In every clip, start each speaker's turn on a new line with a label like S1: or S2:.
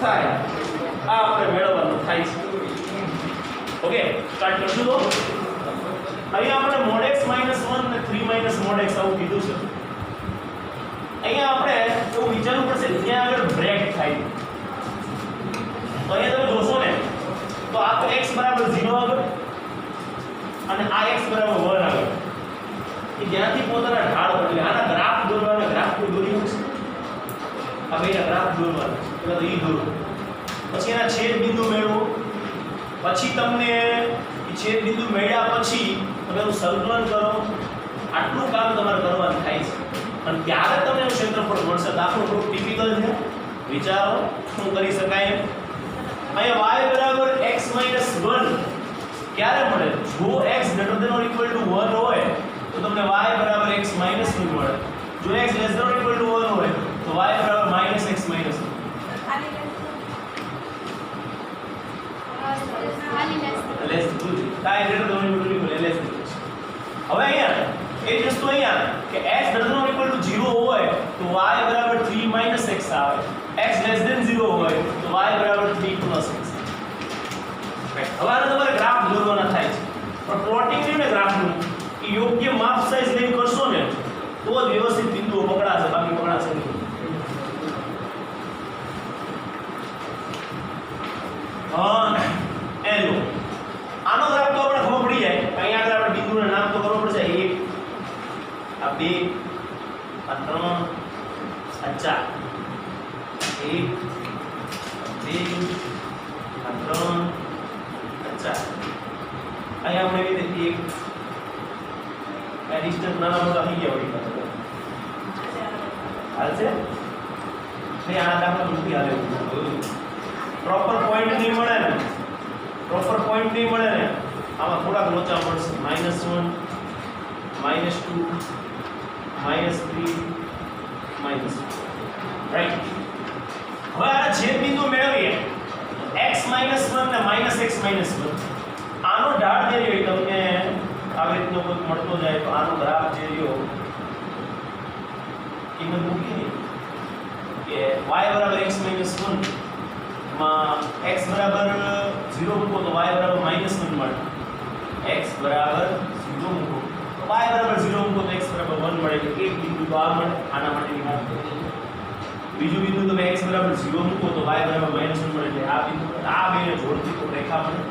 S1: થાય આ આપણે મેળવવાનું થાય છે. ઓકે સ્ટાર્ટ કરશું તો અહીંયા આપણે mod x - 1 અને 3 - mod x આવું કીધું છે. અહીંયા આપણે એવું વિચારવું પડશે ત્યાં આગળ બ્રેક થાય તો અહીંયા તમે જોશો ને તો આ તો x બરાબર 0 આગળ અને આ x બરાબર 1 આગળ કે જ્યાંથી પોતાના ઢાળ એટલે આના ગ્રાફ દોરવાના ગ્રાફ કોઈ દોરી મૂકશે આ બેના ગ્રાફ દોરવાના એટલે તો ઈ દોરો પછી એના છેદ બિંદુ મેળવો પછી તમને એ છેદ બિંદુ મેળ્યા પછી તમે એનું સંકલન કરો આટલું કામ તમારે કરવાનું થાય છે અને ત્યારે તમને એનું ક્ષેત્રફળ મળશે. દાખલો થોડું ટિપિકલ છે વિચારો શું કરી શકાય. અહીંયા y બરાબર x - 1 ક્યારે મળે જો x > or = 1 હોય તો તમને y બરાબર x - 1 મળે. જો x <= or = 1 હોય તો y બરાબર -x - 1. લેસ ટુ કાય greater than or equal to less to. હવે અહીંયા એ જ વસ્તુ અહીંયા કે x > or = 0 હોય તો y બરાબર 3 - x આવે. x <= 0 હોય તો y બરાબર 3 + x. હવે આને તમારે ગ્રાફ દોરવાના થાય છે પણ પ્લોટિંગ છે ને ગ્રાફનું એ યોગ્ય માપ સાઈઝ લઈને કરશો ને તો જ વ્યવસ્થિત બિંદુઓ પકડાશે બાકી પકડાશે નહીં. એનો આનો ગ્રાફ તો આપણે ખબર પડી જાય અહીંયા આગળ આપણે બિંદુના નામ તો ખબર પડશે 1 આ 2 આ 3 આ 4 1 2 આ 3 આ 4 અહીંયા આપણે કહીએ 1 આ ડિસ્ટન્સ નાના મોટા થઈ ગયા હોય હાલશે નહીં આ દાખલા નથી હાલે પ્રોપર પોઈન્ટ નહીં મળે ને પ્રોપર પોઈન્ટ નહીં મળે ને આમાં થોડાક લોચા મળશે -1 -2 -3 -4 રાઈટ. હવે આના છેદ બિંદુ મેળવીએ x - 1 ને -x - 1 આનો ઢાળ જે રહ્યો તમને આવી રીતનો કોઈ મળતો જાય તો આનો ગ્રાફ જે રહ્યો કિંમત મૂકીએ કે y બરાબર x - 1 માં x બરાબર 0 મૂકો તો y બરાબર -1 મળે. x બરાબર 0 મૂકો તો y બરાબર 0 મૂકો તો x બરાબર 1 મળે. એટલે એક બિંદુ તો આ મળે આના માટેની વાત કરીએ. બીજું બિંદુ તમે x બરાબર 0 મૂકો તો y બરાબર -1 મળે. એટલે આ બિંદુ આ બેને જોડતી તો રેખા મળે.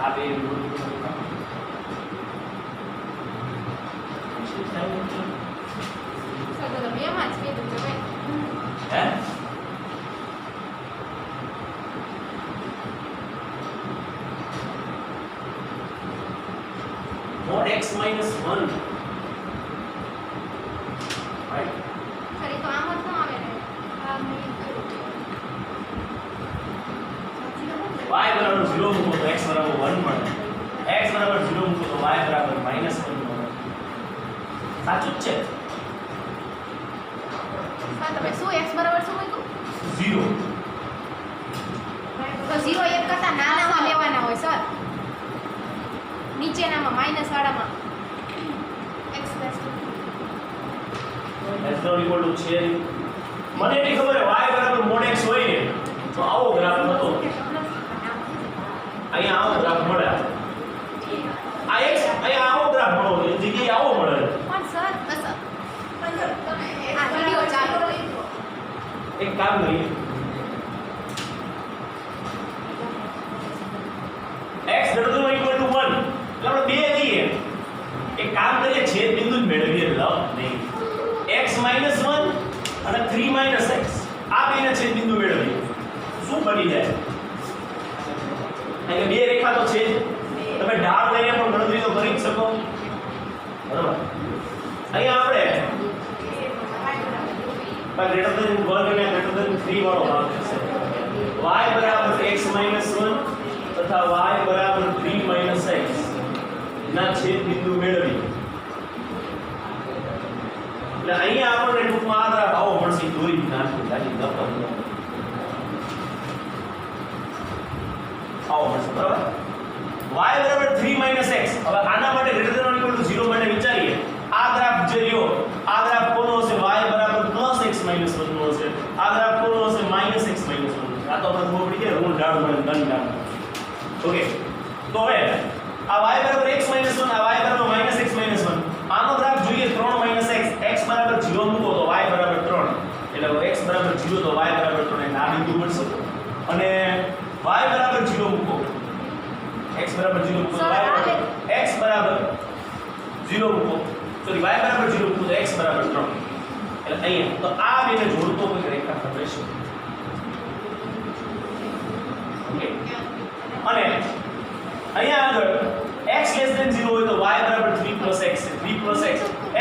S1: આ બે જોડતી તો રેખા મળે.
S2: તો તમે એમાં જ કીધું કે ભાઈ
S1: હે mod x - 1 right
S2: ખરી તો આમ જ ન આવે ને આ મેં
S1: y બરાબર 0 મૂકો તો x બરાબર 1 મળે. x બરાબર 0 મૂકો તો y બરાબર -1 મળે. સાચું જ છે.
S2: તમે શું x બરાબર શું મૂક્યું
S1: 0
S2: તો 0 એક કરતા નાનામાં લેવાના હોય સર નીચેનામાં માઈનસ વાળામાં x +
S1: x = છે મને એટલી ખબર છે y બરાબર mod x હોય ને તો આવો ગ્રાફ હતો અહીંયા આવો ગ્રાફ મળે. આ x અહીંયા આવો ગ્રાફ મળો એ જગ્યાએ આવો મળે.
S2: પણ સર બસ આ વિડિયો ચાલુ
S1: એક કામ કરીએ x > or = 1 એટલે આપણે બે દઈએ. એક કામ કરીએ છેદ બિંદુ જ મેળવીએ લવ નહીં x - 1 અને 3 - x આ બેના છેદ બિંદુ મેળવીએ શું બની જાય. અહીંયા બે રેખા તો છે તમે ઢાળ લઈને પણ ગણતરી તો કરી જ શકો બરાબર. અહીંયા આપણે ગ્રેટર ધેન 1 અને ગ્રેટર ધેન 3 વાળો ભાગ છે. y બરાબર x - 1 તથા y બરાબર 3 - x ના છેદ બિંદુ મેળવી એટલે અહીંયા આપણને ટૂંકમાં આ ગ્રાફ આવો મળશે. દોરી નાખી ખાલી નફર આવો મળશે બરાબર. y બરાબર 3 - x હવે આના માટે greater than or equal to 0 માટે વિચારીએ. આ ગ્રાફ જે રહ્યો આ ગ્રાફ કોનો હશે y બરાબર +x - 1 નો હશે. આ ગ્રાફ કોનો હશે આ તો આપણે ખબર પડી ગયા રૂલ ડાળ મળે ગન ડાળ. ઓકે તો હવે આ y બરાબર x - 1 આ y બરાબર -x - 1 આનો ગ્રાફ જોઈએ 3 - x x બરાબર 0 મૂકો તો y બરાબર 3 એટલે x બરાબર 0 તો y બરાબર 3 એટલે આ બિંદુ મળશે અને y બરાબર 0 મૂકો x બરાબર 0 મૂકો તો y બરાબર x બરાબર 0 મૂકો સોરી y બરાબર 0 મૂકો તો x બરાબર 3 એટલે અહીંયા તો આ બેને જોડતો કોઈ રેખાખંડ રહેશે. ઓકે અને અહીંયા આગળ x less than 0 હોય તો y બરાબર 3 plus x છે 3 plus x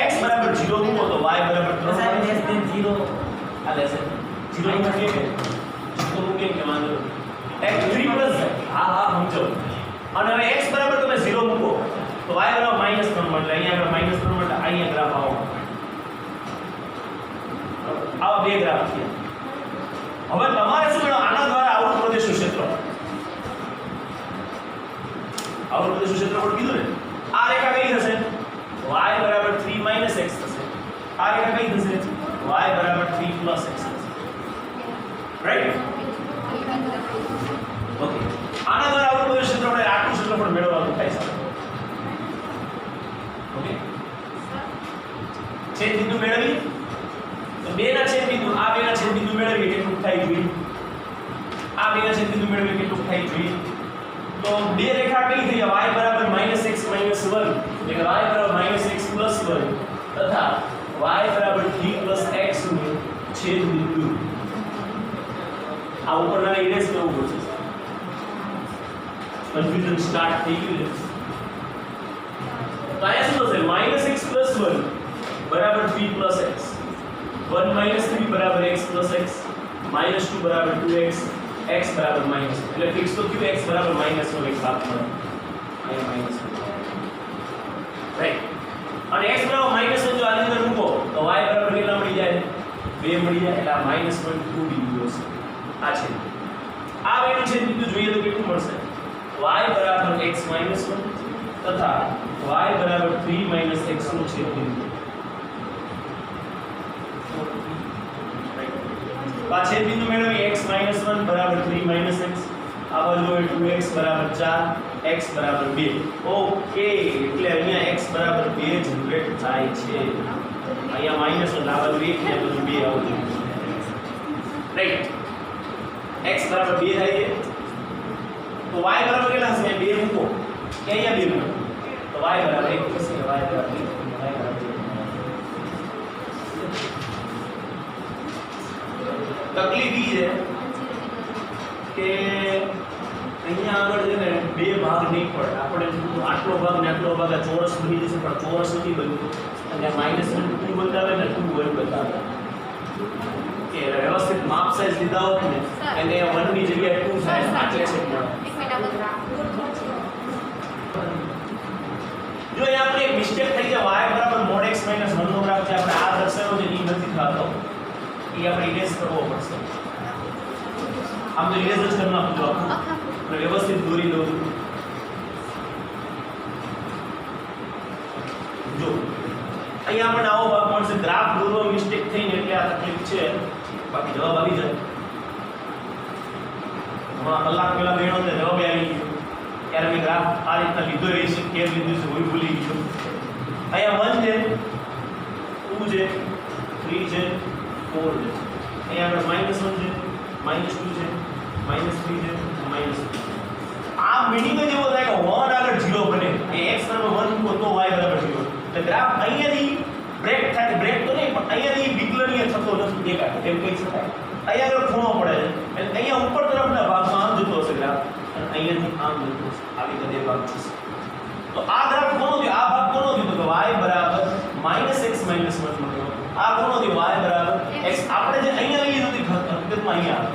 S1: x બરાબર 0 મૂકો તો y બરાબર 3
S3: less than 0
S1: આ લેસ 0 મૂકે કે તો મૂકે કે વાંધો x 3 plus હા સમજો અને હવે x બરાબર તમે 0 મૂકો તો y બરાબર -3 મળે અહીંયા આગળ -3 મળે અહીંયા ગ્રાફ આવા બે ગ્રાફ થયા. હવે તમારે શું મેળવો આના દ્વારા આવૃત પ્રદેશનું ક્ષેત્રફળ આવૃત પ્રદેશનું ક્ષેત્રફળ કીધું ને આ રેખા કઈ થશે y બરાબર 3 - x થશે આ રેખા કઈ થશે y બરાબર 3 plus x થશે રાઈટ. ઓકે આના દ્વારા આવૃત પ્રદેશનું ક્ષેત્રફળ આટલું ક્ષેત્રફળ મેળવવાનું થાય છે. ઓકે છેદ બિંદુ મેળવી તો બે ના છેદ બિંદુ આ બે ના છેદ બિંદુ મેળવીએ કેટલું થાય જોઈએ આ બે ના છેદ બિંદુ મેળવીએ કેટલું થાય જોઈએ તો બે રેખા કઈ થઈ y બરાબર -x - 1 એટલે y બરાબર -x + 1 તથા y બરાબર 3 + x નું છેદ બિંદુ આ ઉપરના ઇરેઝ કરવું પડશે કન્ફ્યુઝન સ્ટાર્ટ થઈ ગયું તો અહીંયા શું થશે -x + 1 બરાબર 3 + x 1 - 3 બરાબર x + x -2 બરાબર 2x x બરાબર -1 એટલે ફિક્સ તો થયું x બરાબર -1 એક સાથ મળે અહીંયા -1 રાઈટ અને x બરાબર -1 જો આની અંદર મૂકો તો y બરાબર કેટલા મળી જાય 2 મળી જાય એટલે આ -2 બિંદુ હશે આ છે આ બેનું છેદ બિંદુ જોઈએ તો કેટલું મળશે y બરાબર x - 1 તથા y બરાબર 3 - x નું છેદ બિંદુ આ છેદ બિંદુ મેળવી x - 1 બરાબર 3 - x આ બાજુ 2x બરાબર 4 x બરાબર 2 ઓકે એટલે અહીંયા x બરાબર 2 જનરેટ થાય છે અહીંયા માઈનસ એટલે આ બાજુ 1 ને આ બાજુ 2 આવું રાઈટ x બરાબર 2 થાય છે તો y બરાબર કેટલા હશે 2 મૂકો કે અહીંયા 2 મૂકો તો y બરાબર 1 થશે y બરાબર 1 y બરાબર તકલીફ ઈ છે કે અહીંયા આગળ છે ને બે ભાગ નહીં પડે આપણે આટલો ભાગ ને આટલો ભાગ આ ચોરસ બની જશે પણ ચોરસ નથી બનતું અને -2 બતાવે ને 2 1 બતાવે કે વ્યવસ્થિત માપ સાઈઝ લીધા હોત ને અને 1 ની જગ્યાએ 2 સાઈઝ આટલે છે મળે. જો અહીંયા આપણે એક મિસ્ટેક થઈ છે y બરાબર mod x - 1 નો ગ્રાફ છે આપણે આ દર્શાવ્યો છે એ નથી થતો એ આપણે ઇરેઝ કરવો પડશે આમ તો ઇરેઝ જ કરી નાખજો આપણે વ્યવસ્થિત દોરી દઉં જો અહીંયા આપણને આવો ભાગ મળશે ગ્રાફ દોરવો મિસ્ટેક થઈને એટલે આ તકલીફ છે બાકી જવાબ આવી જાય હમણાં કલાક પહેલા મેળો ને જવાબ આવી ગયો ત્યારે મેં ગ્રાફ આ રીતના લીધો એ છે કેમ લીધું છે હું ભૂલી ગયો અહીંયા 1 છે 2 છે 3 છે 4 છે અહીંયા આગળ -1 છે -2 છે -3 છે -2 આ મીનિંગ જ એવો થાય કે 1 આગળ 0 બને એ x બરાબર 1 મૂકો તો y બરાબર 0 એટલે ગ્રાફ અહીંયાથી બ્રેક થાય બ્રેક તો નહીં પણ અહીંયાથી વિકલનીય થતો નથી દેખાય એમ કહી શકાય અહીંયા આગળ ખૂણો પડે છે એટલે અહીંયા ઉપર તરફના ભાગમાં આમ જતો હશે ગ્રાફ અને અહીંયાથી આમ જતો હશે આવી બધે ભાગ થશે તો આ ગ્રાફ કોનો થયો આ ભાગ કોનો થયો તો કે y બરાબર -x - 1 મળ્યો આ કોનો થયો y બરાબર x આપણે જે અહીંયા લઈએ હતી હકીકતમાં અહીંયા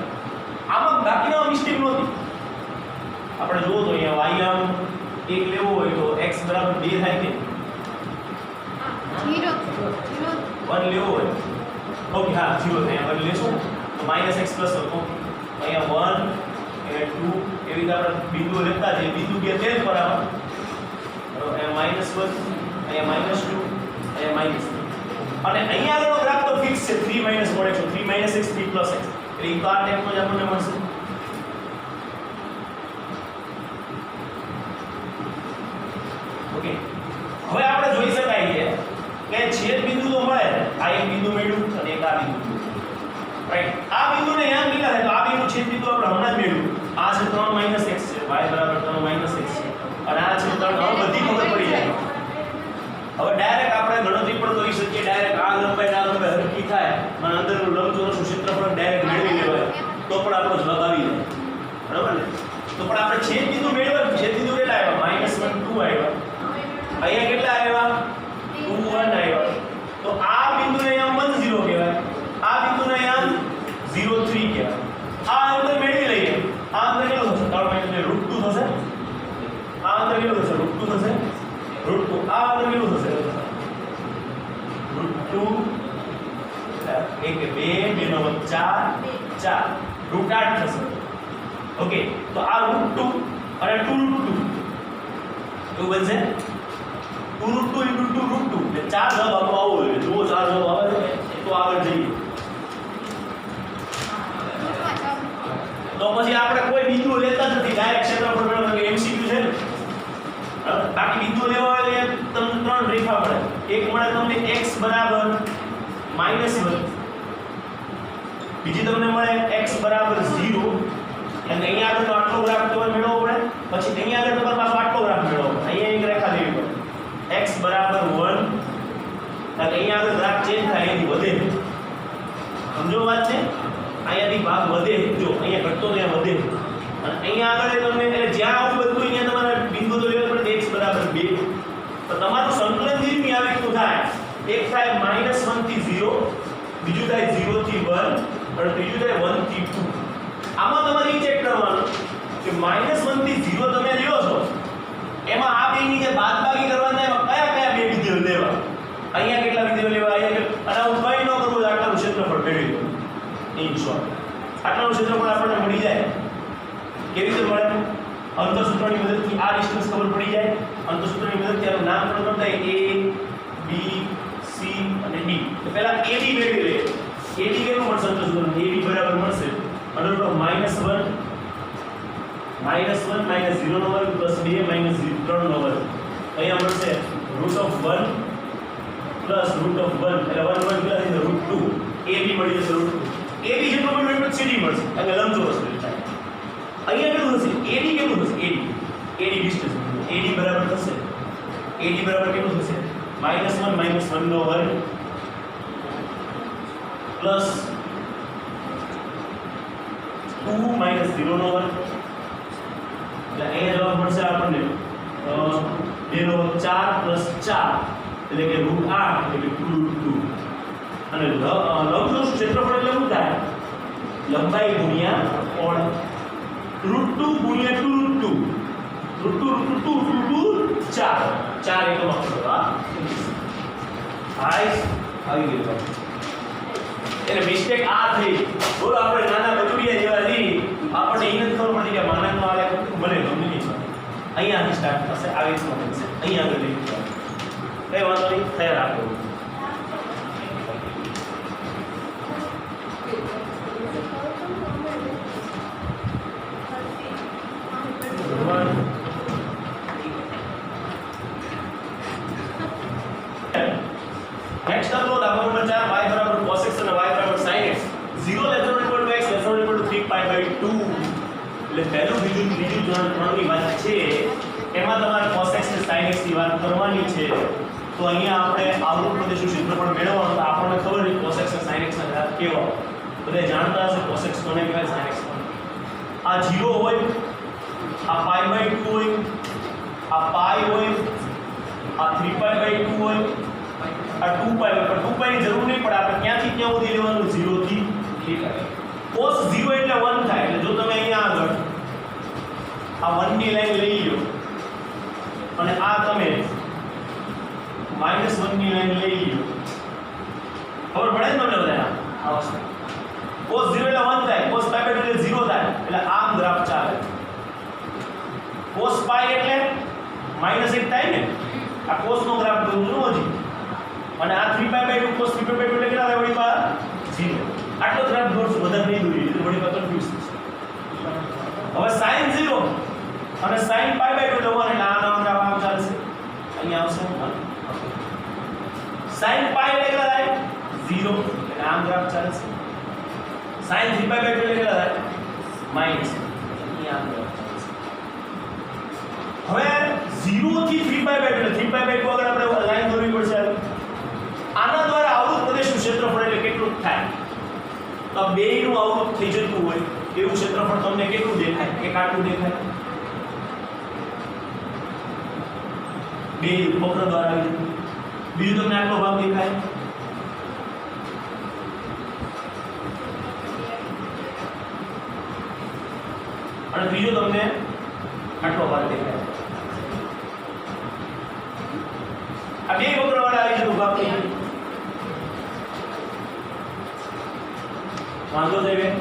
S1: આમાં બાકીનો મિસ્ટેક નહોતી આપણે જોવો તો અહીંયા y આમ 1 લેવો હોય તો x બરાબર 2 થાય કે
S2: 0
S1: 1 લેવો હોય ઓકે હા 0 થાય 1 લેશું તો -x + 1 તો અહીંયા 1 અને 2 એવી રીતે આપણે બિંદુઓ લેતા જઈએ બિંદુ બે તે જ બરાબર અહીંયા -1 અહીંયા -2 અહીંયા -3 અને અહીંયા આગળનો ગ્રાફ તો ફિક્સ છે 3 - mod x 3 - x 3 + x એટલે ઈ તો આ ટાઈપનો જ આપણને મળશે મળ્યું આ છે 3 - x છે y બરાબર 3 - x છે અને આ છે 3 હવે બધી ખબર પડી જાય હવે ડાયરેક્ટ આપણે ગણતરી પણ કરી શકીએ ડાયરેક્ટ આ લંબાઈ હરખી થાય અને અંદરનું લંબચોરસનું ક્ષેત્રફળ ડાયરેક્ટ મેળવી લેવાય તો પણ આપણો જવાબ આવી જાય બરાબર ને તો પણ આપણે છેદ બિંદુ મેળવ્યું છેદ બિંદુ કેટલા આવ્યા -1 2 આવ્યા અહીંયા કેટલા આવ્યા 2 1 આવ્યા તો આ બિંદુને અહીંયા 1 0 કહેવાય આ બિંદુને અહીંયા 0 3 કહેવાય આ અંતર મેળવી લઈએ આ અંતર કેટલું થશે 3 - √2 થશે આ અંતર કેટલું થશે √2 થશે √2 આ અંતર કેટલું થશે √2 1 2 2 નો 4 4 √8 થશે ઓકે તો આ √2 અને 2 √2 તો બનશે 2 √2 * 2 √2 એટલે 4 જવાબ આવો જોઈએ જો 4 જવાબ આવે તો આગળ જઈએ તો પછી આપણે કોઈ બિંદુ લેતા જ નથી ડાયરેક્ટ ક્ષેત્રફળ મેળવવાનું કે MCQ છે ને બાકી બિંદુ લેવા હોય તો તમને ત્રણ રેખા મળે એક મળે તમને x બરાબર -1 બીજી તમને મળે x બરાબર 0 અને અહીંયા આગળ તો આટલો ગ્રાફ તમારે મેળવવો પડે પછી અહીંયા આગળ તમારે પાછો આટલો ગ્રાફ મેળવવો પડે અહીંયા એક રેખા લેવી પડે x બરાબર 1 અને અહીંયા આગળ ગ્રાફ ચેન્જ થાય એની વધે સમજો વાત છે અહીંયાથી ભાગ વધે જો અહીંયા ઘટતો ત્યાં વધે અને અહીંયા આગળ તમને એટલે જ્યાં આવું બધું અહીંયા તમારે બિંદુ તો લેવો પડે x બરાબર 2 તો તમારું સંકલન નિર્મી આવી રીતનું થાય એક થાય -1 થી 0 બીજું થાય 0 થી 1 અને ત્રીજું થાય 1 થી 2 આમાં તમારે એ ચેક કરવાનું કે -1 થી 0 તમે લ્યો છો એમાં આ બેની જે બાદબાકી કરવાના એમાં કયા કયા બે વિધેયો લેવા અહીંયા કેટલા વિધેયો લેવા અહીંયા અને હું કઈ ન કરું આટલું ક્ષેત્રફળ મેળવી દઉં ઇન શોર્ટ આટલું ક્ષેત્રફળ આપણને મળી જાય કેવી રીતે મળે અંતરસૂત્રની મદદથી આ ડિસ્ટન્સ ખબર પડી જાય અંતરસૂત્રની મદદથી આનું નામકરણ કરતા a b c અને d તો પહેલા ad મેળવી લઈએ ad કેટલું મળશે અંતરસૂત્ર ad બરાબર મળશે √-1 -1 -0 નો વર્ગ + 2 - 3 નો વર્ગ અહીંયા મળશે √1 + √1 એટલે 1 1 + √2 ab મળી જશે √2 ab જેટલું મળે એટલું cd મળશે એટલે લંબચોરસ થાય અહીંયા કેટલું થશે ad કેટલું થશે ad ડિસ્ટન્સ ad બરાબર થશે ad બરાબર કેટલું થશે -1 -1 નો વર્ગ પ્લસ 2 - 0 નો વર્ગ એટલે અહીંયા જવાબ મળશે આપણને 2 નો વર્ગ 4 + 4 એટલે કે √8 એટલે કે 2 અને લંબચોરસ ક્ષેત્રફળ એટલે શું થાય લંબાઈ ગુણ્યા કોણ √2 ગુણ્યા 2 √2 4 એકમ અક્ષરો આવી ગયું એટલે મિસ્ટેક આ થઈ બોલો આપણે નાના બચુડિયા જેવા જી આપણને એ નથી ખબર પડતી કે માનકનો આલેખ બને ગમે નહીં અહીંયાથી સ્ટાર્ટ થશે આવી રીતે બનશે અહીંયા આગળ લઈ કઈ વાંધો નહીં તૈયાર રાખો નેક્સ્ટ દાખલો દાખલા નંબર 4 y બરાબર cos x અને y બરાબર sin x 0 ≤ x ≤ 3π/2 એટલે પહેલું બીજું ત્રીજું ત્રણની વાત છે એમાં તમારે cos x અને sin x ની વાત કરવાની છે તો અહીંયા આપણે આવૃત પ્રદેશનું ક્ષેત્રફળ મેળવવાનું તો આપણને ખબર છે cos x અને sin x ના ગ્રાફ કેવા બધા જાણતા હશે cos x કોને કહેવાય sin x કોને આ 0 હોય આ π/2 હોય આ π હોય આ 3π/2 હોય આ 2π હોય પણ 2π ની જરૂર નહીં પડે આપણે ક્યાંથી ક્યાં સુધી લેવાનું 0 થી cos 0 એટલે 1 થાય એટલે જો તમે અહીંયા આગળ આ 1 ની લાઈન લઈ લો અને આ તમે -1 ની લાઈન લઈ લો ખબર પડે ને તમને બધાને આ વસ્તુ cos 0 એટલે 1 થાય cos π/2 એટલે 0 થાય એટલે આમ ગ્રાફ ચાલે cos π એટલે -1 થાય ને આ cos નો ગ્રાફ દોરું છું હજી અને આ 3π/2 cos 3π/2 એટલે કેટલા થાય વળી પા 0 આટલો ગ્રાફ દોરશું વધારે નહીં દોરી એટલે વળી પા કન્ફ્યુઝ થશે હવે sin 0 અને sin π/2 એટલે 1 એટલે આ નામ ગ્રાફ આમ ચાલશે અહીંયા આવશે 1 sin π એટલે કેટલા થાય 0 એટલે આમ ગ્રાફ ચાલશે sin 3π/2 એટલે કેટલા થાય -1 હવે 0 થી 3π/2 એટલે 3π/2 આગળ આપણે લાઈન દોરવી પડશે. આના દ્વારા આવૃત પ્રદેશનું ક્ષેત્રફળ એટલે કેટલું થાય? તો આ બેયનું આવૃત થઈ જતું હોય એવું ક્ષેત્રફળ તમને કેટલું દેખાય? એક આટલું દેખાય. બે વક્ર દ્વારા આવી જતું. બીજું તમને આટલો ભાગ દેખાય. અને ત્રીજો તમને આટલો ભાગ દેખાય. આ બે વક્ર વાળા આવી જતું ભાગ થઈ ગયું. વાંધો થઈ ગયો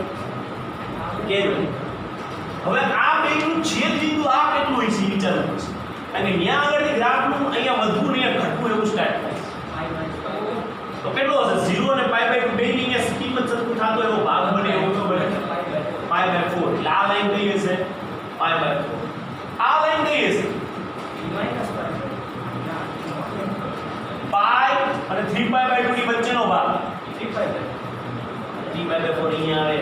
S1: કે હવે આ બેનું છેદ બિંદુ આ કેટલું હોય છે વિચારવું પડશે. કારણ કે ત્યાં આગળથી ગ્રાફનું અહીંયા વધવું ને ઘટવું એવું સ્ટાર્ટ થાય. તો કેટલો હશે? 0 અને π/2 બેની અહીંયા કિંમત સરખું થતો એવો ભાગ બને એવો તો બને π/4. એટલે આ લાઈન કઈ હશે? π/4. આ લાઈન કઈ હશે? π અને 3π/2 ની વચ્ચેનો ભાગ 3π/4 અહીંયા આવે,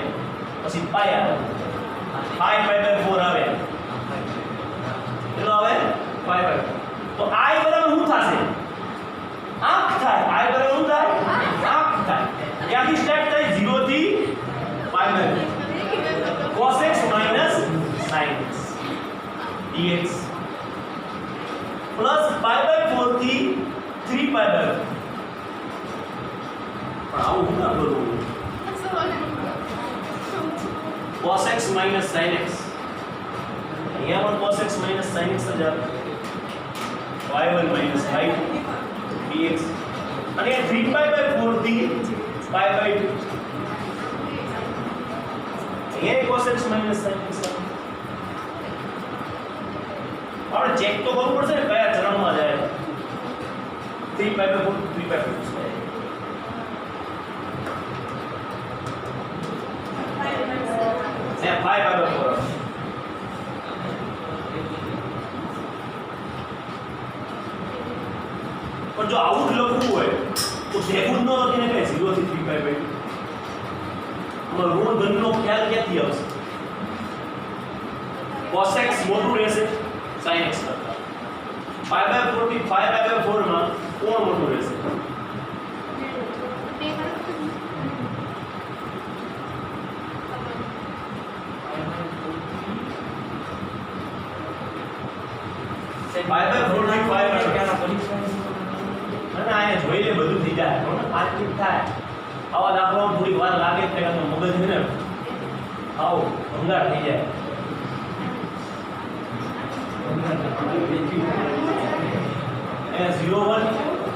S1: પછી π આવે, 5π/4 આવે. કેટલો આવે? 5/4. તો I બરાબર શું થશે? આંખ થાય. I બરાબર શું થાય? આંખ થાય. ત્યાંથી સ્ટાર્ટ થાય 0 થી π/4 cos x minus sin x dx plus π/4 થી 3π/4. પણ આવું શું ના કરું? cos x minus sin x. અહીંયા પણ cos x minus sin x જ આવે. y1 minus y2 dx. અને 3π/4 થી π/2. અહીંયા cos x minus sin x આવે. આપણે ચેક તો કરવું પડશે ને કયા ચરણમાં જાય. 3π/4 3π/4 5/4. પણ જો આવું જ લખવું હોય તો ભેગું જ ન લખીને કઈ 0 થી 3π/2. આમાં ઋણ ધનનો ખ્યાલ ક્યાંથી આવશે? cos x મોટું રહેશે sin x કરતા. π/4 થી 5/4 માં કોણ મોટું રહેશે? π/4 થી 5/4 અને આ જોઈ લે બધું થઈ જાય. પણ માર્કેટ થાય આવા દાખલામાં થોડી વાર લાગે કે આનો મગજ છે ને આવો ભંગાર થઈ જાય. અહીંયા 0 1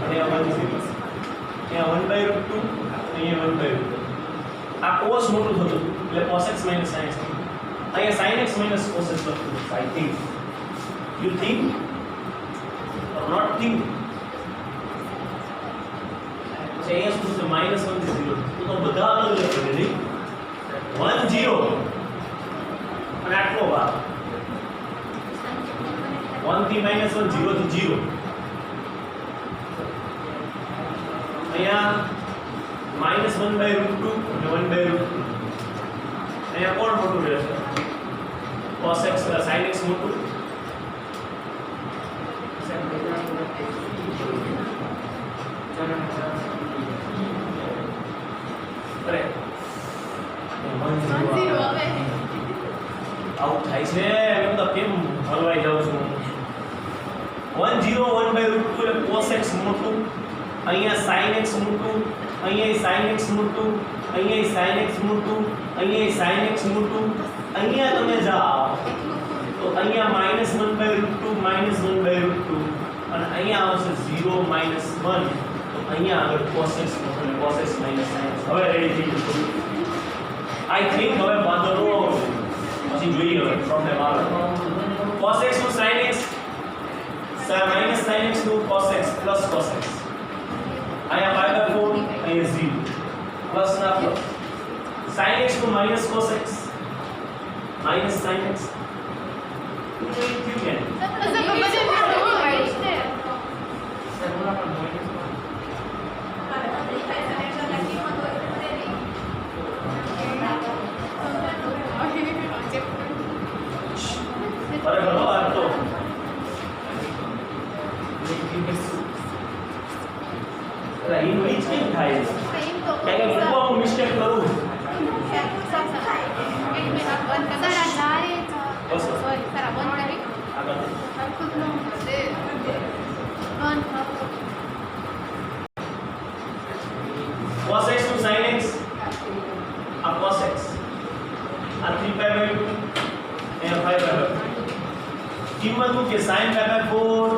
S1: અને 1 0. અહીંયા 1/√2 અહીંયા 1/√2. આ cos મોટું થતું એટલે cos x minus sin x. અહીંયા sin x minus cos x લખતું. I think you think or not think. so અહીંયા શું છે? -1 થી 0. તો બધા અલગ અલગ છે નહીં. 1 0 અને આટલો ભાગ 1 થી -1 0 થી 0. અહીંયા -1/√2 અને 1/√2. અહીંયા કોણ મોટું રહેશે? cos x sin x મોટું. અરે 1 0 આવે. આવું થાય છે એમ તો કેમ હલવાઈ જાઉં છું. 1 0 1/√2 એટલે cos x મોટું. અહીંયા sin x મોટું. અહીંયા sin x મોટું. અહીંયા sin x મોટું. અહીંયા sin x મોટું. અહીંયા તમે જાઓ તો અહીંયા -1/√2 -1/√2 અને અહીંયા આવશે 0 -1. તો અહીંયા આગળ cos x અને cos x minus sin x. હવે રેડી થઈ ગયું. આઈ થિંક હવે વાંધો ન આવશે. પછી જોઈએ હવે પ્રોબ્લેમ આવે. cos x નું sin x minus sin x નું cos x plus cos x. અહીંયા π/4 અહીંયા 0 પ્લસ ના પ્લસ. sin x નું minus cos x minus sin x. You can. અરે ભલો આ તો અરે ઈ વળી જ કેમ થાય છે?
S2: સેમ તો
S1: કારણ કે મૂકવા હું મિસ્ટેક કરું
S2: સર આ જાય
S1: બસ.
S2: સોરી સર આ બંધ કરી
S1: આગળ
S2: સરખું જ ન હશે બંધ
S1: cos x to sin x આ cos x આ 3 2 and 5 2 કિંમત મૂકે sin 5/4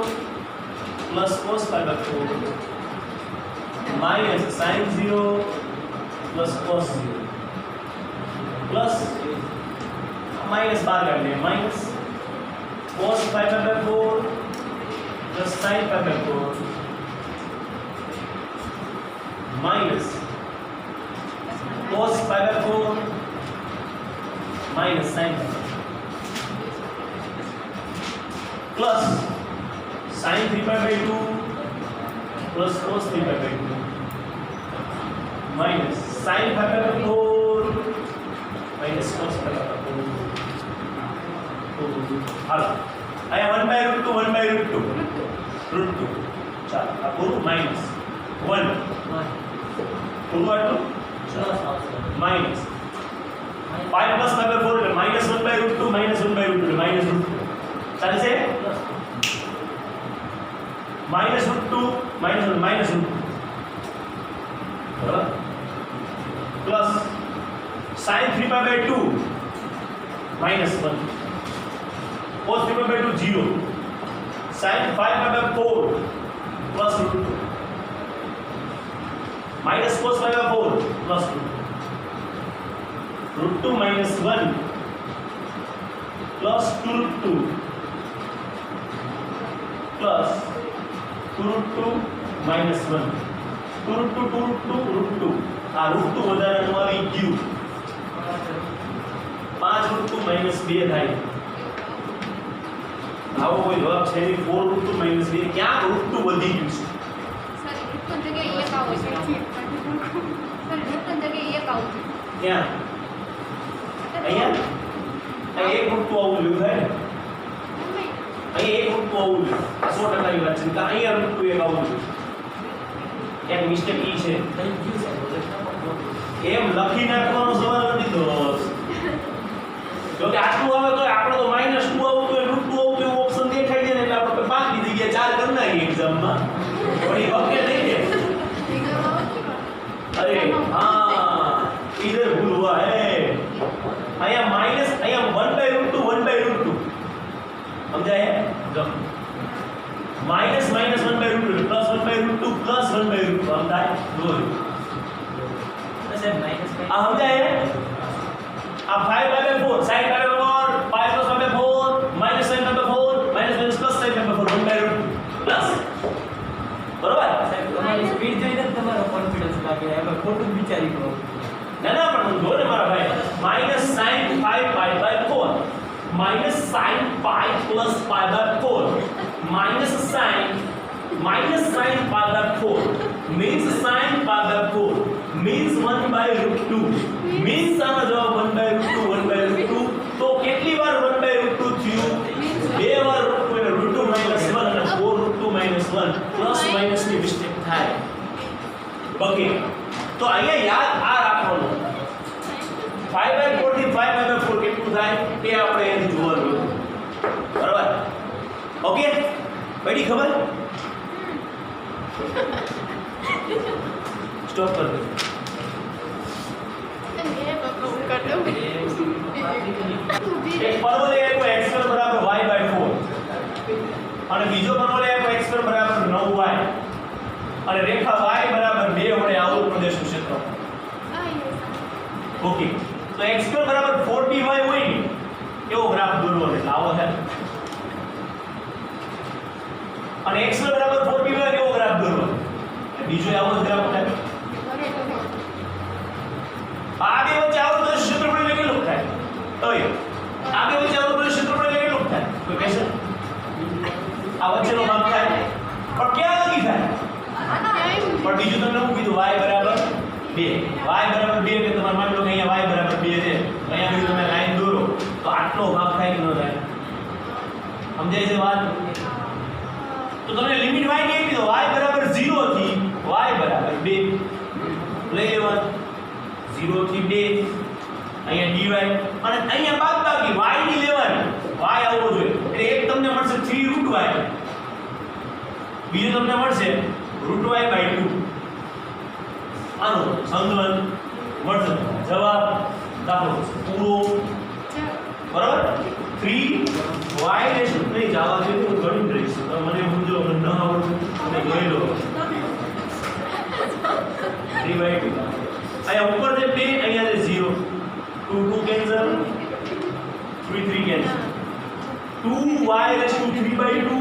S1: plus cos 5/4 minus sin 0 plus cos 0 plus minus बाहर कर लें minus cos 5/4 plus sin 5/4 minus cos 5/4 minus sin 5/4 plus sin 3/2 plus cos 3/2 minus sin 5/4 minus cos 5/4 હાલો અહીંયા 1/√2 1/√2 √2 ચાલો આ પૂરું માઈનસ 1 પૂરું આટલું માઈનસ 5 plus 5/4 એટલે minus 1/√2 minus 1/√2 એટલે minus √2 ચાલે છે minus √2 minus 1 minus √2 બરાબર plus sin 3/2 minus 1 cos 3/2 0 sin 5/4 plus √2 minus cos 5/4 plus √2 minus 1 plus 2 √2 plus 2 √2 minus 1 2 √2 આ √2 વધારાનું આવી ગયું 5 √2 minus 2 થાય આવો કોઈ જવાબ છે નહીં 4 √2 minus 2 ક્યાં √2 વધી ગયું છે
S2: સર રૂટન જગ્યાએ એક આવો છે સર રૂટન જગ્યાએ એક આવું છે
S1: ક્યાં અહીંયા અહીં એક √2 આવું જોયું થાય અહીં એક √2 આવું જોઈએ 100% ની વાત છે કે અહીંયા √2 એક આવું જોઈએ એક મિસ્ટેક ઈ છે એમ લખી નાખવાનો સવાલ નથી દોસ્ત જો કે આટલું આવે તો આપણે તો -2 આવતું હોય √2 આવતું હોય ઓપ્શન દેખાઈ જાય ને એટલે આપણે બાકી જગ્યા 4 કરી નાખીએ એક્ઝામમાં વળી વખતે થઈ જાય अरे हाँ इधर भूल हुआ है અહીંયા માઈનસ અહીંયા 1/√2 1/√2 સમજાય જો માઈનસ માઈનસ 1/√2 પ્લસ 1/√2 પ્લસ 1/√2 સમજાય જો આ સમજાય આ 5/4 sin 5/4 5 plus 5/4 minus sin 5/4 minus minus plus sin 5/4 1/√2 plus બરોબર
S3: તમારી સ્પીડ જોઈને જ તમારો કોન્ફિડન્સ લાગે હવે ખોટું વિચારી કરો
S1: ના ના પણ જો ને મારા ભાઈ -sin 5/4 -sin 5 plus 5/4 -sin -sin 5/4 means sin 5/4 means 1/√2 means આનો જવાબ 1/√2 1/√2 તો કેટલી વાર 1/√2 થયું બે વાર √2 એટલે √2 -1 અને 4 √2 -1 પ્લસ માઈનસ ની મિસ્ટેક થાય ઓકે તો અહીંયા યાદ આ રાખવાનું 5/4 થી 5/4 કેટલું થાય તે આપણે અહીંથી જોવાનું બરાબર ઓકે પડી ખબર સ્ટોપ કર દે એક પર્વત એ કોઈ x² બરાબર y/4 અને બીજો પર્વત એ કોઈ x² બરાબર 9y અને રેખા y બરાબર 2 વડે આવૃત પ્રદેશનું ક્ષેત્રફળ ઓકે તો x² બરાબર 40y હોય ને એવો ગ્રાફ દોરવાનો એટલે આવો છે અને x² બરાબર 40y એવો ગ્રાફ દોરવાનો બીજો આવો જ ગ્રાફ થાય આ બે વચ્ચે આવૃત પ્રદેશ ક્ષેત્રફળ એટલે કેટલું થાય ઓય આ બે વચ્ચે આવૃત પ્રદેશ ક્ષેત્રફળ એટલે કેટલું થાય કોઈ કહેશે આ વચ્ચેનો ભાગ થાય પણ ક્યાં લગી થાય પણ બીજું તમને હું કીધું y બરાબર 2 એટલે તમારે માની લો કે અહીંયા y બરાબર 2 છે અહીંયા બીજું તમે લાઈન દોરો તો આટલો ભાગ થાય કે ન થાય સમજાય છે વાત? તો તમને લિમિટ y ની આપી દો, y બરાબર 0 થી y બરાબર 2 લઈ લેવાનું, 0 થી 2 અહીંયા dy અને અહીંયા બાદબાકી y ની લેવાની, y આવવો જોઈએ એટલે એક તમને મળશે 3√y, બીજું તમને મળશે √y/2. આનો સંકલન મળશે. જવાબ દાખલો પૂરો. બરાબર 3y રેશો નહીં જવા દે, હું ગણિત રહીશ મને સમજો, મને ન આવડતું તમે ગણી લો. 3/2 અહીંયા ઉપર જે 2 અહીંયા જે 0, 2 2 cancel, 3 3 cancel, 2y ratio 3/2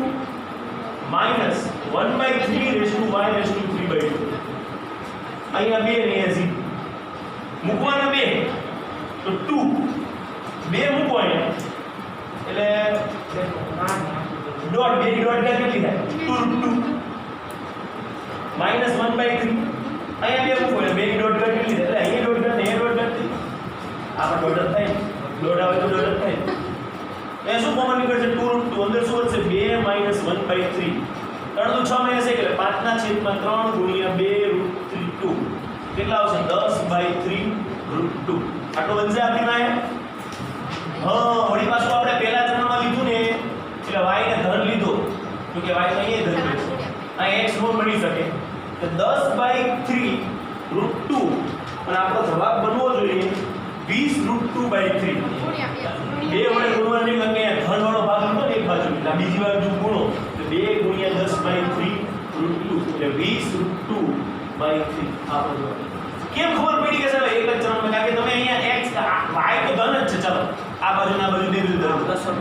S1: minus 1/3 ratio y ratio 3/2. અહીંયા 2 ને અહીંયા 0 મૂકવાના 2 તો 2 મૂકો અહીંયા એટલે ડોટ 2 ની ડોટ કેટલી થાય 2√2 માઈનસ 1/3 અહીંયા 2 મૂકો એટલે 2 ની ડોટ કેટલી થાય એટલે અહીંયા ડોટ ને અહીંયા ડોટ કેટલી આપણે ડોટ જ થાય, ડોટ આવે તો ડોટ જ થાય. એ શું કોમન નીકળશે 2√2 અંદર શું વધશે 2 માઈનસ 1/3 3 તો 6 માઈનસ 1 એટલે 5/3 ગુણ્યા 2√2 કેટલા આવશે 10/3√2 આટલો બનશે આપણી પાસે. હા વળી પાછું આપણે પહેલા ચરણમાં લીધું ને એટલે y ને ધન લીધો તો કે y તો અહીંયા ધન છે આ x નો મળી શકે તો 10/3√2 અને આપણો જવાબ બનવો જોઈએ 20√2/3. બે વડે ગુણવાની કે ધન વાળો ભાગ હતો ને એક બાજુ એટલે બીજી બાજુ ગુણો તો 2 ગુણ્યા 10/3√2 એટલે 20√2/3 આપણો જવાબ. કેમ ખબર પડી કે સાહેબ એક જ ચરણમાં? કારણ કે તમે અહીંયા x y તો ધન જ છે, ચાલો આ બાજુ ના બાજુ બે બાજુ ધન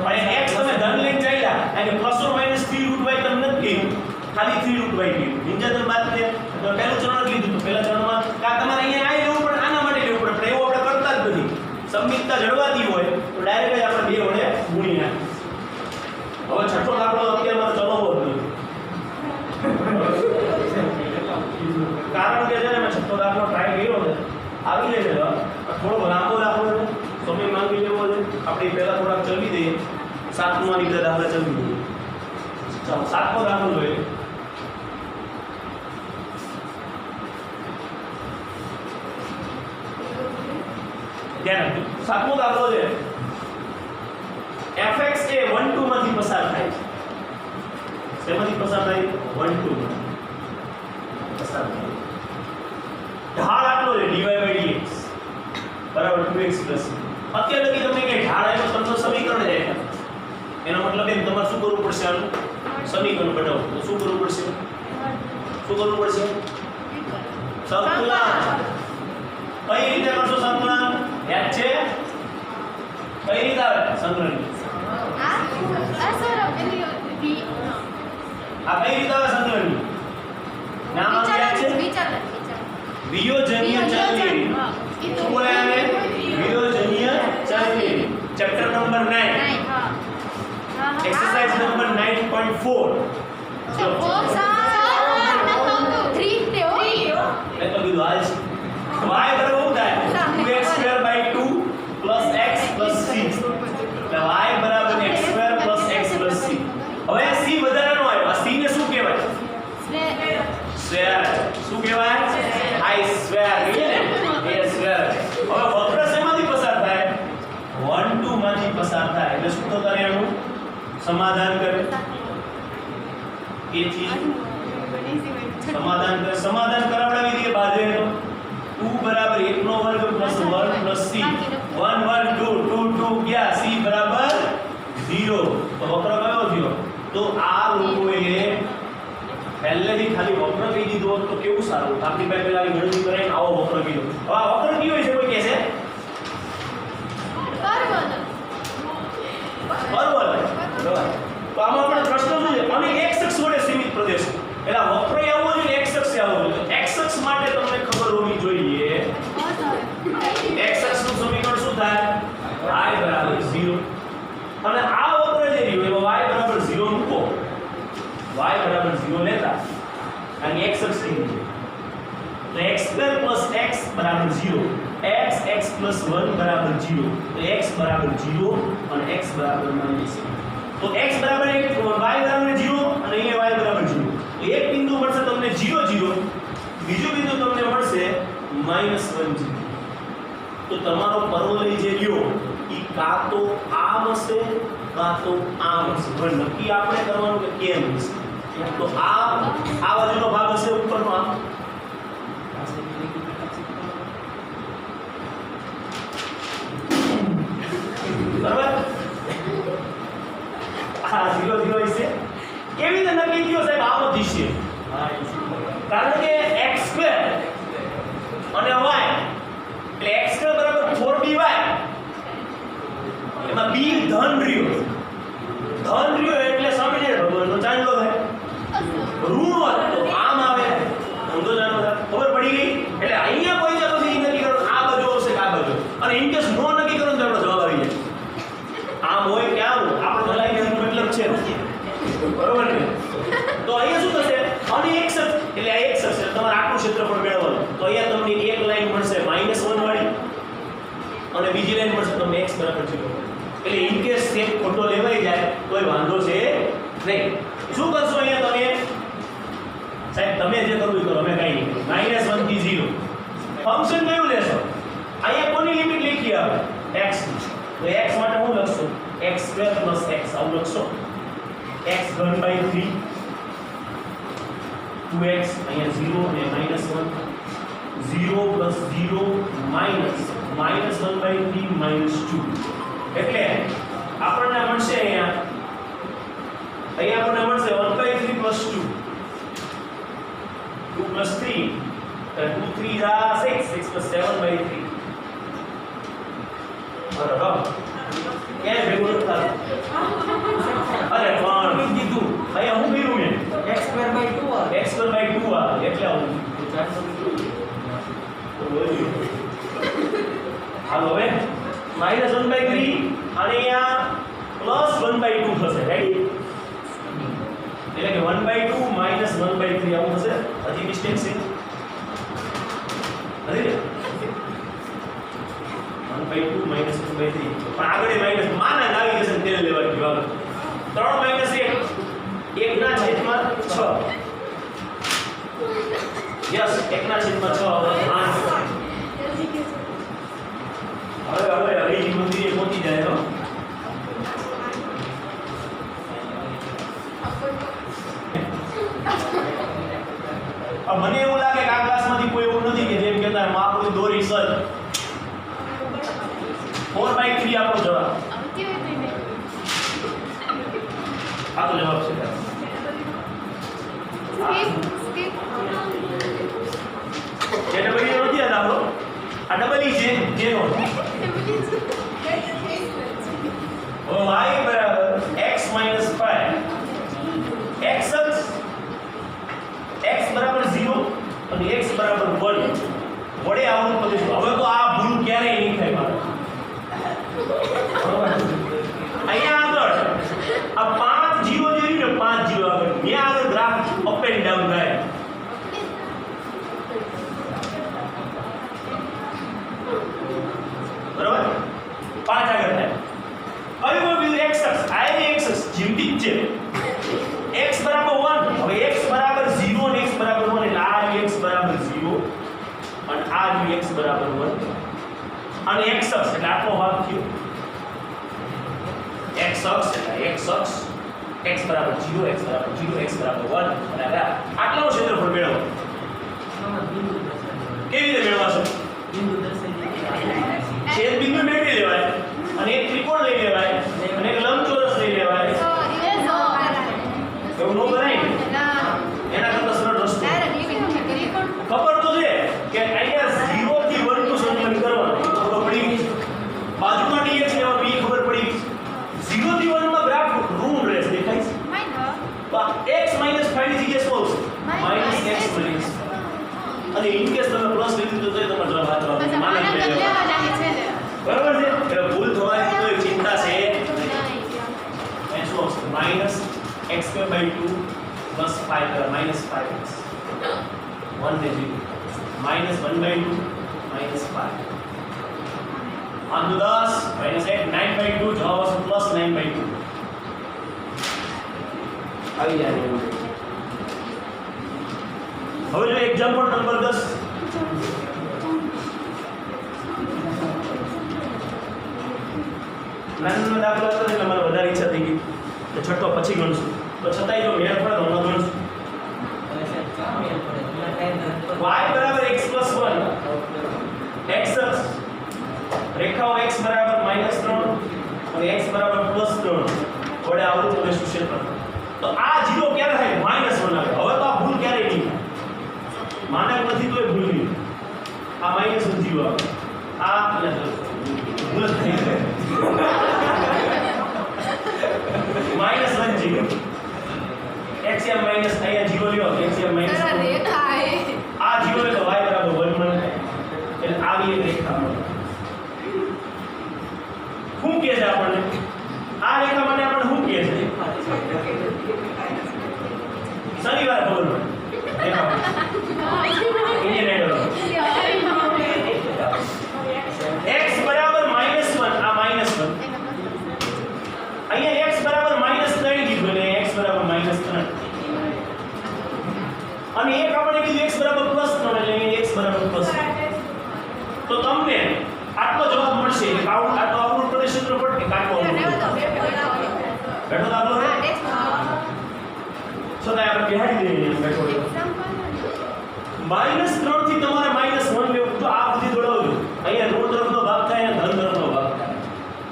S1: અને x તમે ધન લઈને ચાલ્યા અને પ્લસ ઓર માઈનસ 3√y તમને નથી કહ્યું, ખાલી 3√y કહ્યું. નીચે તમે બાદ કે પહેલું ચરણ જ લીધું તો પહેલા ચરણમાં કા તમારે અહીંયા આ લેવું પડે, આના માટે લેવું પડે, પણ એવું આપણે કરતા જ નથી. સંમિતતા જળવાતી હોય તો ડાયરેક્ટ જ આપણે બે વડે ગુણી નાખીએ. હવે છઠ્ઠો દાખલો અત્યારે મારે ચલાવવો જ નથી કારણ કે છે ને મેં છઠ્ઠો દાખલો ટ્રાય કર્યો છે, આવી જાય છે થોડો લાંબો દાખલો છે, સમય માંગી લેવો છે. આપણે પહેલા થોડાક ચલવી દઈએ, સાતમાની બધા દાખલા ચલવી દઈએ. ચાલો સાતમો દાખલો જોઈએ. ધ્યાન રાખજો, સાતમો દાખલો છે fx એ 1 2 માંથી પસાર થાય છે. શેમાંથી પસાર થાય 1 2 પસાર થાય. ઢાળ આટલો છે dy/dx બરાબર 2x + અત્યાર લગી તમને કે ઢાળ આવ્યો તમને સમીકરણ જ આપ્યા, એનો મતલબ એમ તમારે શું કરવું પડશે? આનું સમીકરણ બનાવવું તો શું કરવું પડશે? શું કરવું પડશે? સંકલન. કઈ રીતે કરશો સંકલન? યાદ છે? કઈ રીતે આવે સંકલન?
S2: આ સર એની
S1: આ કઈ રીતે આવે સંકલન? નામ યાદ છે? વિયોજનીય ચલની. શું બોલે આને? વિયોજનીય ચલની. Chapter number 9 exercise number 9.4. ચલો મેં તો કીધું હાલ છે. y બરાબર શું થાય 2x²/2 + x + c. એટલે y બરાબર x² + x + c. હવે c વધારાનો આવ્યો, આ c ને શું કહેવાય? સ્ક્વેર. શું કહેવાય? i² કહીએ ને a². હવે વક્ર શેમાંથી પસાર થાય? 1 2 માંથી પસાર થાય એટલે શું તો કરે એનું સમાધાન કરે. એથી સમાધાન કરાવડાવી દઈએ બાજુએ તો 2 બરાબર 1 નો વર્ગ + 1 + c 1 1 2 2 2 ગયા c બરાબર 0. તો વક્ર કયો થયો? તો આ લોકોએ પહેલેથી ખાલી વક્ર કહી દીધો તો કેવું સારું. આપણી પાસે પહેલા ગણતરી કરીને આવો વક્ર કીધો. હવે આ વક્ર કયો છે કોઈ કહે છે? બરાબર. તો આમાં આપણો પ્રશ્ન શું છે? અને x અક્ષ વડે સીમિત પ્રદેશ. એટલે વક્ર આવવો જોઈએ, x અક્ષ આવવો જોઈએ. x અક્ષ માટે તમને ખબર હોવી જોઈએ x અક્ષનું સમીકરણ શું થાય? y બરાબર 0. અને આ વક્ર જે રહ્યું એમાં y બરાબર 0 મૂકો, y બરાબર 0 લેતા અને x અક્ષ લીધી તો x² + x બરાબર 0, x + 1 બરાબર 0. તો x બરાબર 0 અને x બરાબર -1. તો તો x બરાબર 1, y બરાબર 0 અને અહીંયા y બરાબર 0. તો એક બિંદુ મળશે તમને 0 0, બીજું બિંદુ તમને મળશે -1 0. તો તમારો પરવલય જે લ્યો ઈ કાં તો આમ હશે કાં તો આમ હશે. પણ નક્કી આપણે કરવાનું કે કેમ હશે. તો આ બાજુનો ભાગ હશે ઉપરનો આમ, બરાબર? આ 0 0 હશે. કેવી રીતે નક્કી થયો સાહેબ? આમ જ હશે. કારણ કે x2 અને y એટલે x2 બરાબર 4by, એમાં b ધન રહ્યો એટલે સમજે ભગવાનનો ચાંદલો થાય. ઋણ હોત તો આમ આવે, સમજો ચાંદલો થાય. ખબર પડી ગઈ? એટલે અહીંયા કોઈ જતો નથી નક્કી કરો આ બાજુ આવશે કે આ બાજુ, અને ઇન કેસ નો નક્કી કરો તો આપણો જવાબ આવી જાય. આમ હોય કે આમ, આપણો ભલાઈ એનો મતલબ છે, બરોબર ને? તો અહીંયા શું થશે? અને x એટલે આ x હશે, તમારે આટલું ક્ષેત્રફળ મેળવવાનું. તો અહીંયા તમને એક લાઈન મળશે -1 વાળી અને બીજી લાઈન મળશે તમને x બરાબર 0. એટલે ઇન કેસ સ્ટેપ ખોટો લેવાઈ જાય તોય વાંધો છે નહીં. શું કરશો અહીંયા તમે? સાહેબ તમે જે કરવું એ કરો, અમે કઈ નહીં. -1 થી 0 ફંક્શન કયું લેશો? અહીંયા કોની લિમિટ લખી આવે? x. તો x માટે હું લખશું? x2 + x આવું લખશો. x /3 2x અહીંયા 0 અને -1 0 + 0 -1/3 -2. એટલે આપણને મળશે અહીંયા આપણને મળશે 1/3 + 2 2 + 3 2 3 6 6 + 7/3. બરાબર કેમ ભેગું નથી થતું? અરે પણ કીધું અહીંયા હું કર્યું મેં
S3: x2/2 આવે.
S1: x2/2 આવે એટલે આવું. હાલો હવે -1/3 અને અહીંયા +1/2 થશે, રાઈટ? એટલે કે 1/2 -1/3 આવું થશે. હજી મિસ્ટેક છે? નથી ને? 1/2 -1/3 પણ આગળ માઈનસ માના આવી જશે તેને લેવા ગયો. 3 - 1 1 ના છેદમાં 6. યસ 1 ના છેદમાં 6 હવે હરિજી મંદિરે પહોંચી જાય. મને એવું લાગે કે આ ક્લાસમાંથી કોઈ એવું નથી કે જેમ કહેતા આપણું દોરી સર 4/3 આપો જવાબ. આ તો જવાબ છે. જે ડબલ ઈ નથી યાદ આપણો, આ ડબલ ઈ છે જેનો y બરાબર x - 5 x બરાબર 0 અને x બરાબર 1 વડે આવૃત કરીશું. હવે તો આ ભૂલ ક્યારેય નહીં થાય મારે. અહીંયા આગળ આ 5 0 જે રહ્યું ને 5 0 આગળ ત્યાં આગળ ગ્રાફ અપ એન્ડ ડાઉન થાય. બરાબર 5 આગળ થાય. હવે કોઈ x અક્ષ આ જે x અક્ષ જીવતી જ છે. x બરાબર 1 હવે x બરાબર 0 અને x બરાબર 1 એટલે આ x બરાબર 0 અને આ x બરાબર 1 અને x અક્ષ એટલે આટલો ભાગ થયો. x અક્ષ એટલે x અક્ષ x બરાબર 0 x બરાબર 0 x બરાબર 1 અને આટલાનો ક્ષેત્રફળ મેળવો. કેવી રીતે મેળવશો? છેદ બિંદુ મેળવી લેવાય અને એક ત્રિકોણ લઈ લેવાય અને એક લંબચોરસ લઈ લેવાય. એવું નો કરાય ને? એના કરતા સરળ રસ્તો ખબર તો છે કે અહીંયા 0 થી 1 નું સંકલન કરવાનું. ખબર પડી ગઈ? બાજુમાં dx લેવા b ખબર પડી ગઈ. 0 થી 1 માં ગ્રાફ ઋણ રહેશે, દેખાય છે? x - 5 ની જગ્યાએ શું આવશે? -x - અને ઇન કેસ તમે પ્લસ લીધું તો તમારો જવાબ સાચો આવશે. માની લેજો. બરાબર છે? એટલે ભૂલ થવાની કોઈ ચિંતા છે નહીં. શું આવશે? -x2/2 + 5 -5x 1 ને 0 -1/2 -5 આમ તો 10 -8 9/2 જવાબ આવશે +9/2. આવી જાય એવું. હવે જો એક્ઝામ્પલ નંબર 10 નાનો દાખલો હતો એટલે મને વધારે ઈચ્છા થઈ ગઈ તો છઠ્ઠો પછી ગણશું તો છતાંય જો મેળ પડે તો હમણાં ગણશું y બરાબર x + 1 x અક્ષ રેખાઓ x બરાબર -3 અને x બરાબર +3 વડે આવૃત કરીશું ક્ષેત્રફળ. તો આ 0 ક્યારે થાય? -1 આવે. હવે તો આ ભૂલ ક્યારે નહીં થાય. માનક નથી તોય ભૂલ નહીં. આ -1 0 આવે. આ ભૂલ જ થઈ જાય. -1 0 x या माइनस અહીંયા 0 લ્યો x या माइनस
S2: સર રેખા હે
S1: આ 0 લે તો y બરાબર 1 મળે એટલે આવી એક રેખા મળે. શું કહે છે આપણને આ રેખા માટે આપણને શું કહે છે? શનિવાર ખબર પડે રેખા ઇન્ડિયન આઈડલ x બરાબર -1 આ -1 અહીંયા x બરાબર -3 કીધું એટલે x બરાબર -3 અને એક આપણે કીધું x બરાબર +3 એટલે અહીંયા x બરાબર +3 તો તમને આટલો જવાબ મળશે કે આટલો આપણું પ્રદેશ ક્ષેત્રફળ કે કાટકો બેઠો દાખલો હે છતાંય આપણે બિહાડી દઈએ બેઠો -3 થી તમારે -1 લેવું તો આ બધી દોડાવજો અહીંયા ઋણ તરફનો ભાગ થાય અને ધન તરફનો ભાગ થાય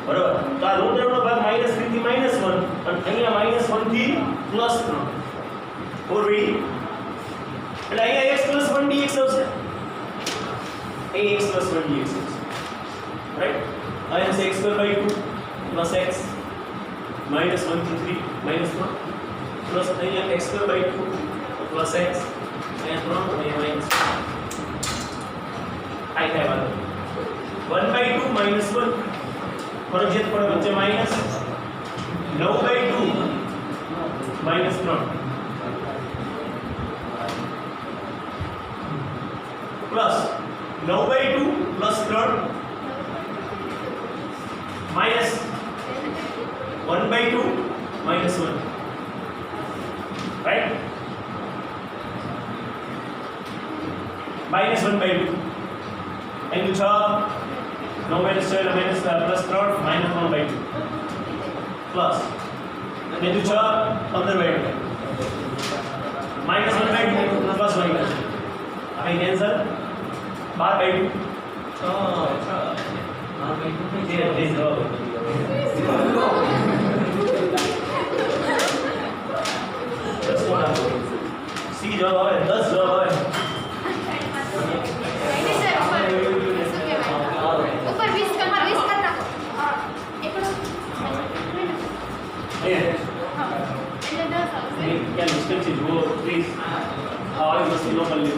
S1: બરાબર તો આ ઋણ તરફનો ભાગ -3 થી -1 અને અહીંયા -1 થી +3 ઓરવી એટલે અહીંયા x + 1 dx આવશે અહીં x + 1 dx આવશે રાઈટ અહીંયા છે x² + 2 + x -1 થી 3 -3 પ્લસ અહીંયા x² + 2 + x અહીંયા 3 અહીંયા આઈ થાય વાળો 1/2 -1 ફરજિયાત પડે વચ્ચે minus 9/2 -3 plus 9/2 +3 minus 1/2 -1 right -1/2 into 6 9 - 7 -3 -1/2 plus into 6 15/2 -1/2 plus 1 અહીં કેન્સલ 12/2 સી જવાબ આવે 10 જવાબ આવે
S2: ઉપર 20 કર નાખો એકડો
S1: અહીંયા
S2: એટલે 10 આવશે
S1: क्या मिस्टेक से जो प्लीज और मस्ती नो कर लियो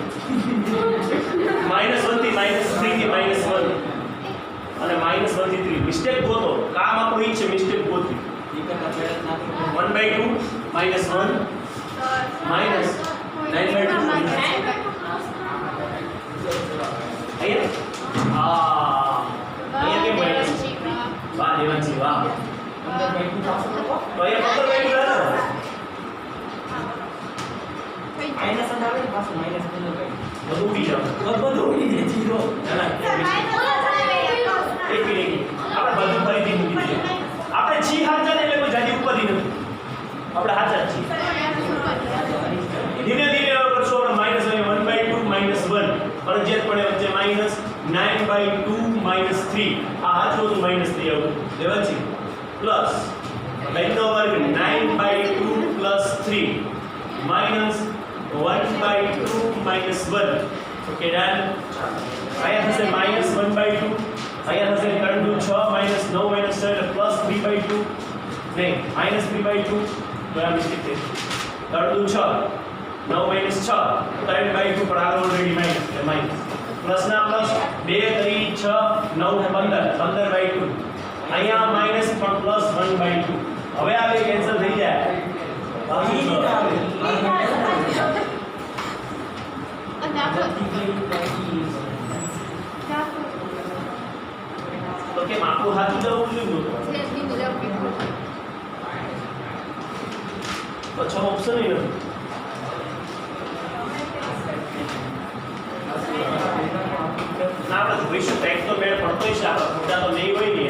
S1: -1 થી -3 થી -1 અને -1 થી 3 મિસ્ટેક ગોતો કામ આપણું ઈ છે મિસ્ટેક ગોતી 1/2 -1 minus 9/2 અહીંયા કેમ માઈનસ વાહ દેવાંશી વાહ તો અહીંયા 15/2 લાવો
S3: માઈનસ આવે ને પાછું માઈનસ 15/2
S1: બધું ઉડી જાવ
S3: બધું ઉડી જાય જીરો
S1: ના ના એક મિનિટ આપણે બધું ફરીથી મૂકી દઈએ આપણે જી હાચા ને એટલે કોઈ જાજી ઉપાધી નથી આપણે હાચા જ છીએ ધીરે ધીરે કરશો આપણે -1/2 -1 ફરજિયાત પડે વચ્ચે -9/2 -3 આ હાચું તો -3 આવું દેવાંશી પ્લસ લઈનો વર્ગ 9/2 + 3 -1/2 -1 ઓકે ડન અહીંયા થશે -1/2 અહીંયા થશે 3 × 6 -9 - 7 +3/2 નહીં -3/2 તો આ મિસ્ટેક થઈ 3 × 6 9 - 6 3/2 પર આગળ ઓલરેડી માઈનસ એટલે માઈનસ પ્લસ ના પ્લસ 2 3 6 9 15 15/2 અહીંયા માઈનસ પણ પ્લસ 1/2 હવે આ બે કેન્સલ થઈ જાય તો કેમ આપણું હાથું જવું જોઈએ તો 6 ઓપ્શન ય નથી. ના આપણે જોઈશું કંઈક તો મેળ પડતો છે આપણે ખોટા તો નહીં હોય ને.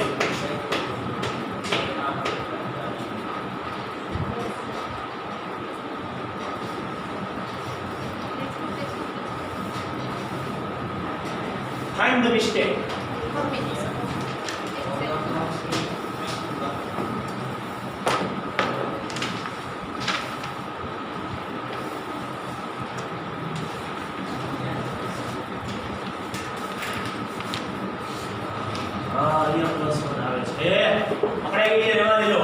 S1: Find the mistake. અહીંયા પ્લસ 1 આવે છે. પકડાઈ ગઈ રહેવા દેજો.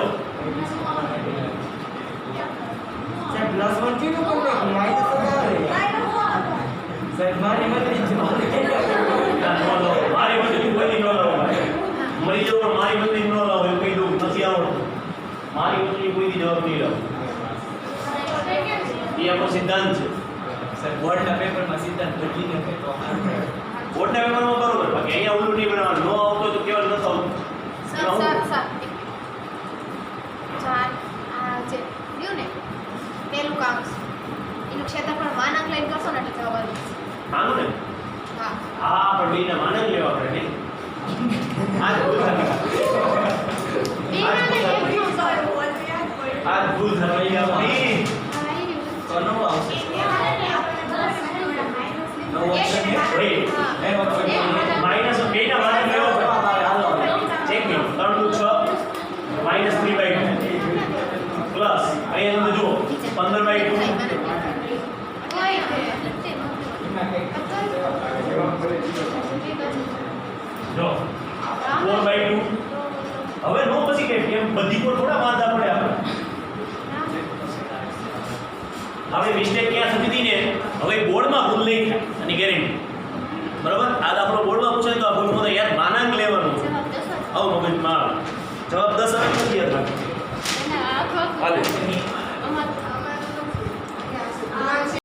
S3: સાહેબ પ્લસ 1 કેવું કરે માઈનસ આવે સાહેબ મારી મતલબ
S1: મારી બધી કોઈ ન લાવો ભાઈ. મરી જાવ પણ મારી બધી ન લાવો એવું કહી દઉં નથી આવડતું. મારી બધી કોઈ જવાબ નહીં લાવો. એ આપણો સિદ્ધાંત છે.
S3: સાહેબ બોર્ડના પેપરમાં સિદ્ધાંત બદલીને કે તો
S1: બોર્ડના પેપરમાં બરોબર બાકી અહીંયા ઓલું નહીં બનાવવાનું. નો આવતો તો કેવળ ન થવું.
S2: સર ચાર આ જે રહ્યું ને પેલું કામ એનું ક્ષેત્રફળ માનક લઈને કરશો ને એટલે જવાબ આવી જશે.
S1: આનું ને
S2: હા
S1: હા પણ બેના માનક લેવા પડે નહીં. આ જ ભૂલ થઈ. આ જ ભૂલ થઈ આપણી.
S3: તો નવો આવશે
S1: Wait. માઈનસ બેના માનક લેવા પડે. એક મિનિટ 3 × 6 -3/2 પ્લસ અહીંયા તમે જુઓ 15/2 જો 4/2 હવે નો પછી કેમ બધી પર થોડા વાંધા પડે આપણે મિસ્ટેક ક્યાં થતી હતી ને હવે બોર્ડમાં ભૂલ નહીં થાય અને ગેરંટી બરાબર આ આપણો બોર્ડમાં પૂછે તો આ ભૂલ તો યાર માનાંક લેવાનું આવું મગજમાં જવાબ 10 આવે નથી યાદ રાખો હાલે